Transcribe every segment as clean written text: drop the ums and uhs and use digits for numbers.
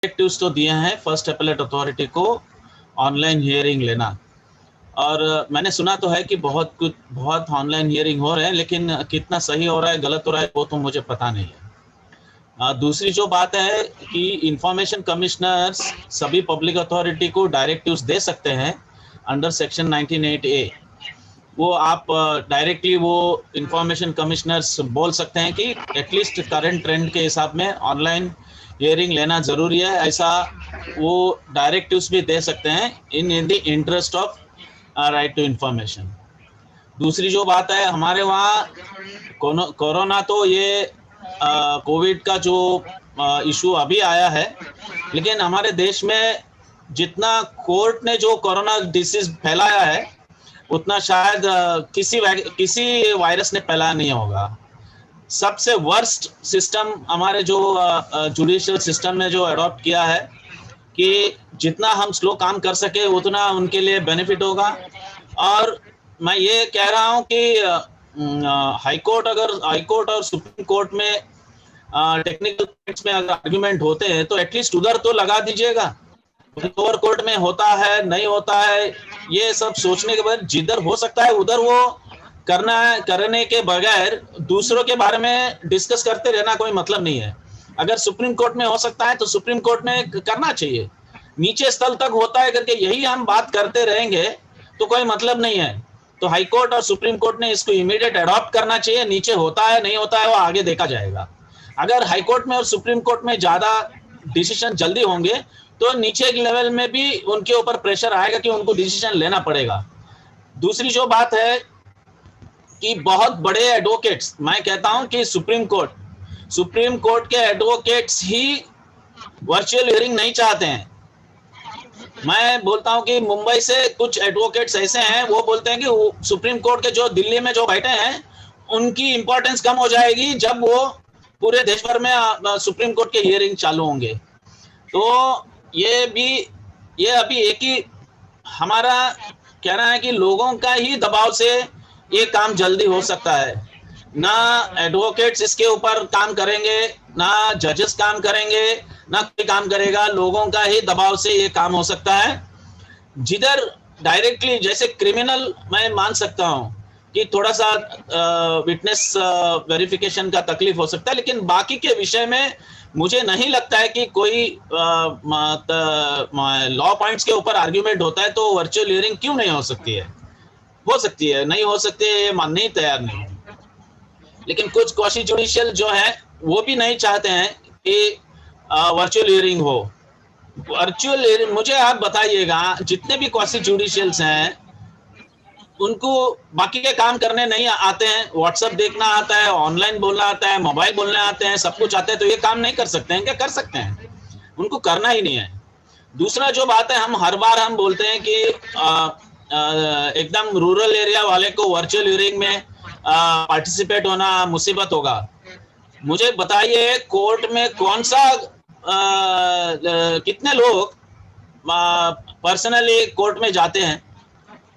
Directives तो दिए हैं फर्स्ट अपीलेट अथॉरिटी को ऑनलाइन हियरिंग लेना। और मैंने सुना तो है कि बहुत ऑनलाइन हियरिंग हो रहे हैं, लेकिन कितना सही हो रहा है गलत हो रहा है वो तो मुझे पता नहीं है। दूसरी जो बात है कि इंफॉर्मेशन कमिश्नर्स सभी पब्लिक अथॉरिटी को डायरेक्टिव्स दे सकते हैं अंडर सेक्शन 19(8)A। वो आप डायरेक्टली वो इंफॉर्मेशन कमिश्नर्स बोल सकते हैं कि एटलीस्ट करंट ट्रेंड के हिसाब में ऑनलाइन हियरिंग लेना ज़रूरी है, ऐसा वो डायरेक्टिव्स भी दे सकते हैं in the interest of right to information. दूसरी जो बात है, हमारे वहाँ कोरोना तो ये कोविड का जो इशू अभी आया है, लेकिन हमारे देश में जितना कोर्ट ने जो कोरोना डिसीज फैलाया है उतना शायद किसी वायरस ने फैलाया नहीं होगा। सबसे वर्स्ट सिस्टम हमारे जो जुडिशियल सिस्टम ने जो अडॉप्ट किया है कि जितना हम स्लो काम कर सके उतना उनके लिए बेनिफिट होगा। और मैं ये कह रहा हूँ कि हाईकोर्ट और सुप्रीम कोर्ट में टेक्निकल पॉइंट्स में अगर आर्ग्यूमेंट होते हैं तो एटलीस्ट उधर तो लगा दीजिएगा। लोअर कोर्ट में होता है नहीं होता है ये सब सोचने के बाद जिधर हो सकता है उधर वो करने के बगैर दूसरों के बारे में डिस्कस करते रहना कोई मतलब नहीं है। अगर सुप्रीम कोर्ट में हो सकता है तो सुप्रीम कोर्ट में करना चाहिए, नीचे स्थल तक होता है करके यही हम बात करते रहेंगे तो कोई मतलब नहीं है। तो हाई कोर्ट और सुप्रीम कोर्ट ने इसको इमीडिएट अडॉप्ट करना चाहिए, नीचे होता है नहीं होता है वो आगे देखा जाएगा। अगर हाई कोर्ट में और सुप्रीम कोर्ट में ज्यादा डिसीजन जल्दी होंगे तो नीचे के लेवल में भी उनके ऊपर प्रेशर आएगा कि उनको डिसीजन लेना पड़ेगा। दूसरी जो बात है कि बहुत बड़े एडवोकेट्स, मैं कहता हूं कि सुप्रीम कोर्ट के एडवोकेट्स ही वर्चुअल हियरिंग नहीं चाहते हैं। मैं बोलता हूं कि मुंबई से कुछ एडवोकेट्स ऐसे हैं वो बोलते हैं कि सुप्रीम कोर्ट के जो दिल्ली में जो बैठे हैं उनकी इंपॉर्टेंस कम हो जाएगी जब वो पूरे देश भर में सुप्रीम कोर्ट के हियरिंग चालू होंगे। तो ये अभी एक ही हमारा कहना है कि लोगों का ही दबाव से ये काम जल्दी हो सकता है। ना एडवोकेट्स इसके ऊपर काम करेंगे, ना जजेस काम करेंगे, ना कोई काम करेगा, लोगों का ही दबाव से ये काम हो सकता है। जिधर डायरेक्टली जैसे क्रिमिनल मैं मान सकता हूँ कि थोड़ा सा विटनेस वेरिफिकेशन का तकलीफ हो सकता है, लेकिन बाकी के विषय में मुझे नहीं लगता है कि कोई लॉ पॉइंट्स के ऊपर आर्ग्यूमेंट होता है तो वर्चुअल हियरिंग क्यों नहीं हो सकती है। हो सकती है, नहीं हो सकती है ये मानने ही तैयार नहीं। लेकिन कुछ क्वासी जुडिशियल जो है वो भी नहीं चाहते हैं कि वर्चुअल हियरिंग हो। वर्चुअल हियरिंग मुझे आप बताइएगा, जितने भी क्वासी जुडिशियल्स हैं उनको बाकी के काम करने नहीं आते हैं, व्हाट्सएप देखना आता है, ऑनलाइन बोलना आता है, मोबाइल बोलने आते हैं, सब कुछ आता है, तो ये काम नहीं कर सकते हैं क्या? कर सकते हैं, उनको करना ही नहीं है। दूसरा जो बात है, हम हर बार हम बोलते हैं कि एकदम रूरल एरिया वाले को वर्चुअल हियरिंग में पार्टिसिपेट होना मुसीबत होगा। मुझे बताइए कोर्ट में कौन सा कितने लोग पर्सनली कोर्ट में जाते हैं?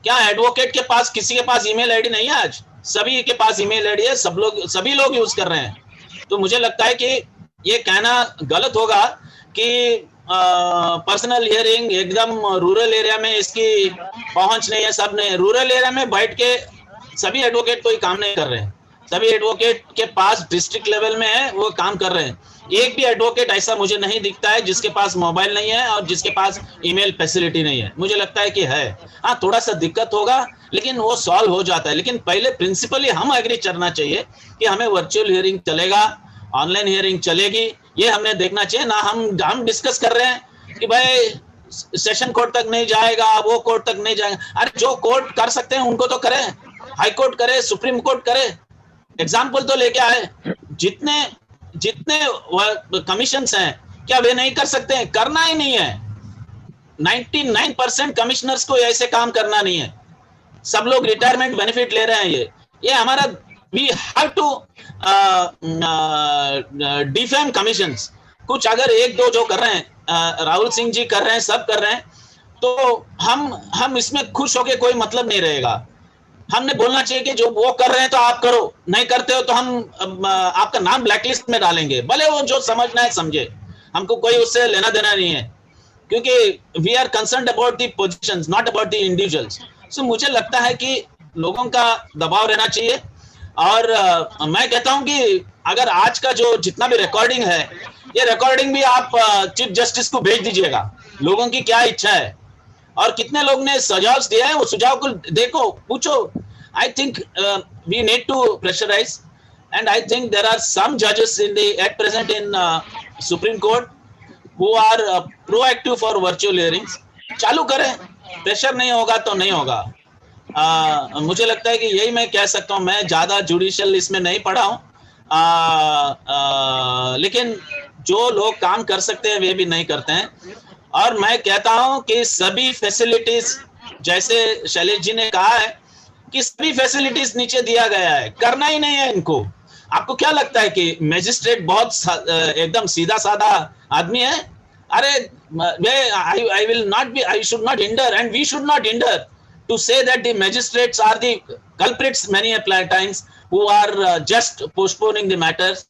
क्या एडवोकेट के पास किसी के पास ईमेल आईडी नहीं है? आज सभी के पास ईमेल आईडी है, सभी लोग यूज कर रहे हैं। तो मुझे लगता है कि ये कहना गलत होगा कि पर्सनल हियरिंग एकदम रूरल एरिया में इसकी पहुंच नहीं है। सब ने रूरल एरिया में बैठ के सभी एडवोकेट कोई काम नहीं कर रहे हैं, सभी एडवोकेट के पास डिस्ट्रिक्ट लेवल में है वो काम कर रहे हैं। एक भी एडवोकेट ऐसा मुझे नहीं दिखता है जिसके पास मोबाइल नहीं है और जिसके पास ईमेल फैसिलिटी नहीं है। मुझे लगता है कि है, हाँ थोड़ा सा दिक्कत होगा लेकिन वो सॉल्व हो जाता है। लेकिन पहले प्रिंसिपली हम एग्री करना चाहिए कि हमें वर्चुअल हियरिंग चलेगा, ऑनलाइन हियरिंग चलेगी, ये हमने देखना चाहिए ना। हम डिस्कस कर रहे हैं कि भाई सेशन कोर्ट तक नहीं जाएगा, वो कोर्ट तक नहीं जाएगा। अरे जो कोर्ट कर सकते हैं उनको तो करें, हाई कोर्ट करे, सुप्रीम कोर्ट करे, एग्जाम्पल तो लेके आए। जितने कमीशंस हैं क्या वे नहीं कर सकते हैं? करना ही नहीं है। 99% कमिश्नर्स को ऐसे काम करना नहीं है, सब लोग रिटायरमेंट बेनिफिट ले रहे हैं। ये हमारा we have two defame commissions. कुछ अगर एक दो जो कर रहे हैं, राहुल सिंह जी कर रहे हैं, सब कर रहे हैं, तो हम इसमें खुश होके कोई मतलब नहीं रहेगा। हमने बोलना चाहिए कि जो वो कर रहे हैं तो आप करो, नहीं करते हो तो हम आपका नाम ब्लैकलिस्ट में डालेंगे, भले वो जो समझना है समझे। हमको कोई उससे लेना देना नहीं है, क्योंकि we are concerned about the positions, not about the individuals. So मुझे लगता है कि लोगों का दबाव रहना चाहिए। और मैं कहता हूं कि अगर आज का जो जितना भी रिकॉर्डिंग है, ये रिकॉर्डिंग भी आप चीफ जस्टिस को भेज दीजिएगा, लोगों की क्या इच्छा है और कितने लोग ने सुझाव दिया है, वो सुझाव को देखो, पूछो। I think we need to pressurise, and I think there are some जजेस in the at present in Supreme Court who are proactive for virtual hearings. चालू करें, प्रेशर नहीं होगा तो नहीं होगा। मुझे लगता है कि यही मैं कह सकता हूं। मैं ज्यादा जुडिशियल इसमें नहीं पढ़ा हूं, लेकिन जो लोग काम कर सकते हैं वे भी नहीं करते हैं। और मैं कहता हूं कि सभी फैसिलिटीज, जैसे शैलेश जी ने कहा है कि सभी फैसिलिटीज नीचे दिया गया है, करना ही नहीं है इनको। आपको क्या लगता है कि मैजिस्ट्रेट बहुत एकदम सीधा साधा आदमी है? अरे I will not be, I should not hinder, and we should not hinder to say that the magistrates are the culprits many times, who are just postponing the matters,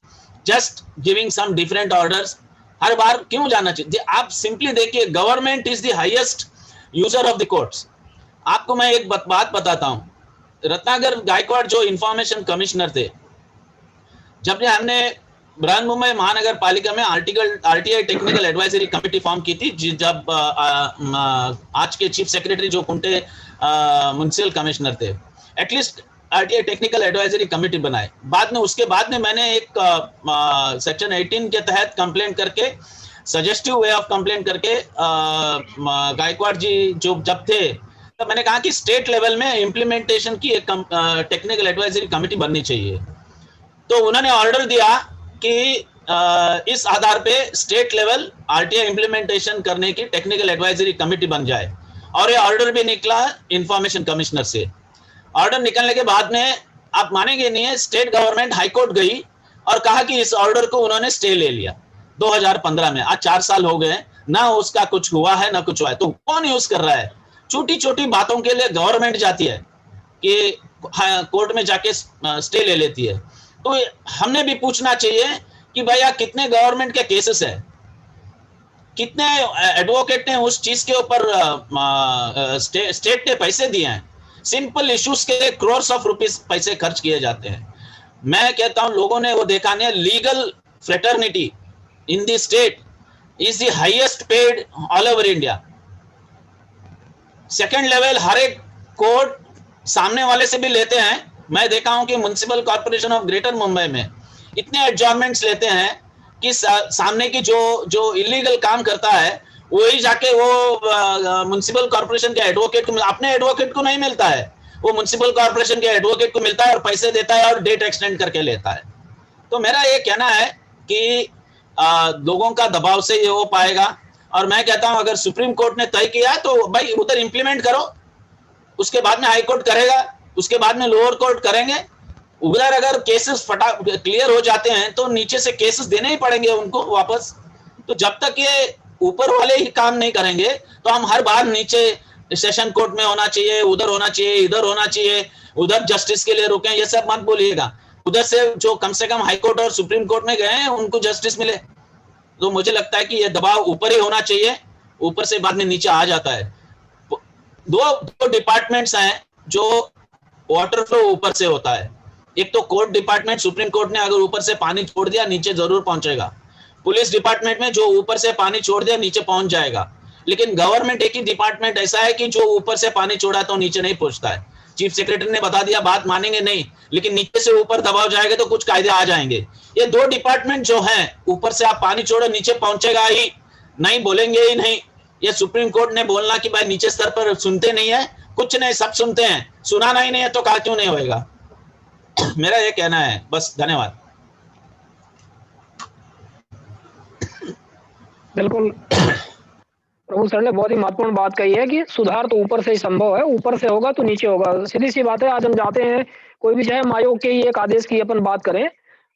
just giving some different orders. हर बार क्यों जाना चाहिए? आप simply देखिए, government is the highest user of the courts. आपको मैं एक बात बताता हूं, रत्नाकर गायकवाड़ जो इंफॉर्मेशन कमिश्नर थे, जब हमने बृहन्मुंबई महानगर पालिका में RTI technical advisory committee form की थी, जब आज के चीफ सेक्रेटरी जो कुंटे म्युनिसिपल कमिश्नर थे, at least RTI technical advisory committee बनाए। बाद में, उसके बाद में मैंने एक सेक्शन 18 के तहत कंप्लेंट करके, सजेस्टिव वे ऑफ कंप्लेंट करके, गायकवाड़ जी जब थे, तो मैंने कहा कि स्टेट लेवल में इम्प्लीमेंटेशन की एक टेक्निकल एडवाइजरी कमेटी बननी चाहिए। तो उन्होंने ऑर्डर दिया कि इस आधार पे स्टेट लेवल आरटीआई इम्प्लीमेंटेशन करने की टेक्निकल एडवाइजरी कमेटी बन जाए, और ये ऑर्डर भी निकला इंफॉर्मेशन कमिश्नर से। ऑर्डर निकलने के बाद में, आप मानेंगे नहीं है, स्टेट गवर्नमेंट हाईकोर्ट गई और कहा कि इस ऑर्डर को उन्होंने स्टे ले लिया 2015 में। आज 4 साल हो गए, ना उसका कुछ हुआ है ना कुछ हुआ है। तो कौन यूज कर रहा है? छोटी छोटी बातों के लिए गवर्नमेंट जाती है कि कोर्ट में जाके स्टे ले लेती है। तो हमने भी पूछना चाहिए कि भैया कितने गवर्नमेंट के केसेस है, कितने एडवोकेट ने उस चीज के ऊपर स्टेट ने पैसे दिए हैं। सिंपल इश्यूज के लिए करोर्स ऑफ रुपीस पैसे खर्च किए जाते हैं। मैं कहता हूं लोगों ने वो देखा नहीं, legal fraternity in the state is the highest paid all over India. Second level हर एक कोर्ट सामने वाले से भी लेते हैं। मैं देखा हूं कि municipal corporation of greater Mumbai में इतने एडजॉर्नमेंट्स लेते हैं कि सामने की जो इलीगल काम करता है वही जाके वो म्युनिसिपल कॉर्पोरेशन के एडवोकेट को, अपने एडवोकेट को नहीं मिलता है, वो म्युनिसिपल कॉर्पोरेशन के एडवोकेट को मिलता है और पैसे देता है और डेट एक्सटेंड करके लेता है। तो मेरा ये कहना है कि लोगों का दबाव से ये हो पाएगा। और मैं कहता हूं अगर सुप्रीम कोर्ट ने तय किया तो भाई उधर इंप्लीमेंट करो, उसके बाद में हाई कोर्ट करेगा, उसके बाद में लोअर कोर्ट करेंगे। उधर अगर केसेस क्लियर हो जाते हैं तो नीचे से केसेस देने ही पड़ेंगे उनको वापस। तो जब तक ये ऊपर वाले ही काम नहीं करेंगे तो हम हर बार नीचे सेशन कोर्ट में होना चाहिए, उधर होना चाहिए, इधर होना चाहिए, उधर जस्टिस के लिए रुके, ये सब मत बोलिएगा। उधर से जो कम से कम हाई कोर्ट और सुप्रीम कोर्ट में गए हैं उनको जस्टिस मिले। तो मुझे लगता है कि ये दबाव ऊपर ही होना चाहिए, ऊपर से बाद में नीचे आ जाता है। दो डिपार्टमेंट्स हैं जो वाटर फ्लो ऊपर से होता है। एक तो कोर्ट डिपार्टमेंट, सुप्रीम कोर्ट ने अगर ऊपर से पानी छोड़ दिया नीचे जरूर पहुंचेगा। पुलिस डिपार्टमेंट में जो ऊपर से पानी छोड़ दिया नीचे पहुंच जाएगा। लेकिन गवर्नमेंट एक ही डिपार्टमेंट ऐसा है कि जो ऊपर से पानी छोड़ा तो नीचे नहीं पहुंचता है। चीफ सेक्रेटरी ने बता दिया, बात मानेंगे नहीं, लेकिन नीचे से ऊपर दबाव जाएगा तो कुछ कायदे आ जाएंगे। ये दो डिपार्टमेंट जो हैं, ऊपर से आप पानी छोड़ो नीचे पहुंचेगा ही नहीं, बोलेंगे ही नहीं। ये सुप्रीम कोर्ट ने बोलना कि भाई नीचे स्तर पर सुनते नहीं है, कुछ नहीं, सब सुनते हैं, सुनाना ही नहीं है तो कहा क्यों नहीं होएगा। मेरा ये कहना है, बस। धन्यवाद। बिल्कुल, प्रभु सर ने बहुत ही महत्वपूर्ण बात कही है कि सुधार तो ऊपर से ही संभव है, ऊपर से होगा तो नीचे होगा। सीधी सी बात है। आज हम जाते हैं कोई भी, चाहे आयोग के ही एक आदेश की अपन बात करें,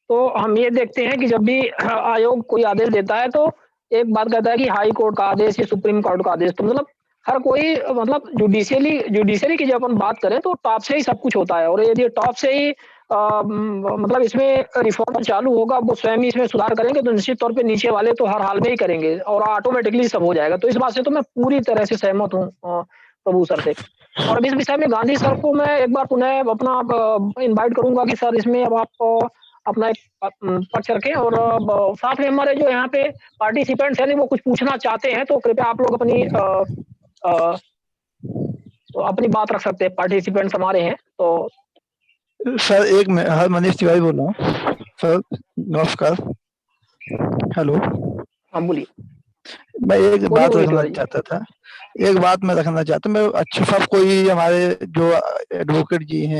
तो हम ये देखते हैं कि जब भी आयोग कोई आदेश देता है तो एक बात कहता है कि हाई कोर्ट का आदेश या सुप्रीम कोर्ट का आदेश। तो मतलब हर कोई, मतलब जुडिशियरी की जब अपन बात करें तो टॉप से ही सब कुछ होता है। और यदि टॉप से ही मतलब इसमें रिफॉर्म चालू होगा, वो स्वयं ही इसमें सुधार करेंगे तो निश्चित तौर पे नीचे वाले तो हर हाल में ही करेंगे और ऑटोमेटिकली सब हो जाएगा। तो इस बात से तो मैं पूरी तरह से सहमत हूँ प्रभु सर से। और अब इस विषय में गांधी सर को मैं एक बार पुनः अपना इनवाइट करूँगा कि सर इसमें अब आप अपना एक पक्ष रखें और साथ में हमारे जो यहाँ पे पार्टिसिपेंट्स हैं वो कुछ पूछना चाहते हैं तो कृपया आप लोग अपनी अ, तो अपनी बात रख सकते हैं, पार्टिसिपेंट्स हमारे हैं तो। सर एक मैं मनीष तिवारी बोल रहा हूँ सर, नमस्कार। हेलो, हाँ बोलिए। मैं एक बोलिए बात बोलिए रखना तिवारी जी। चाहता था। एक बात मैं रखना चाहता हूँ। मैं अच्छा, सब कोई हमारे जो एडवोकेट जी हैं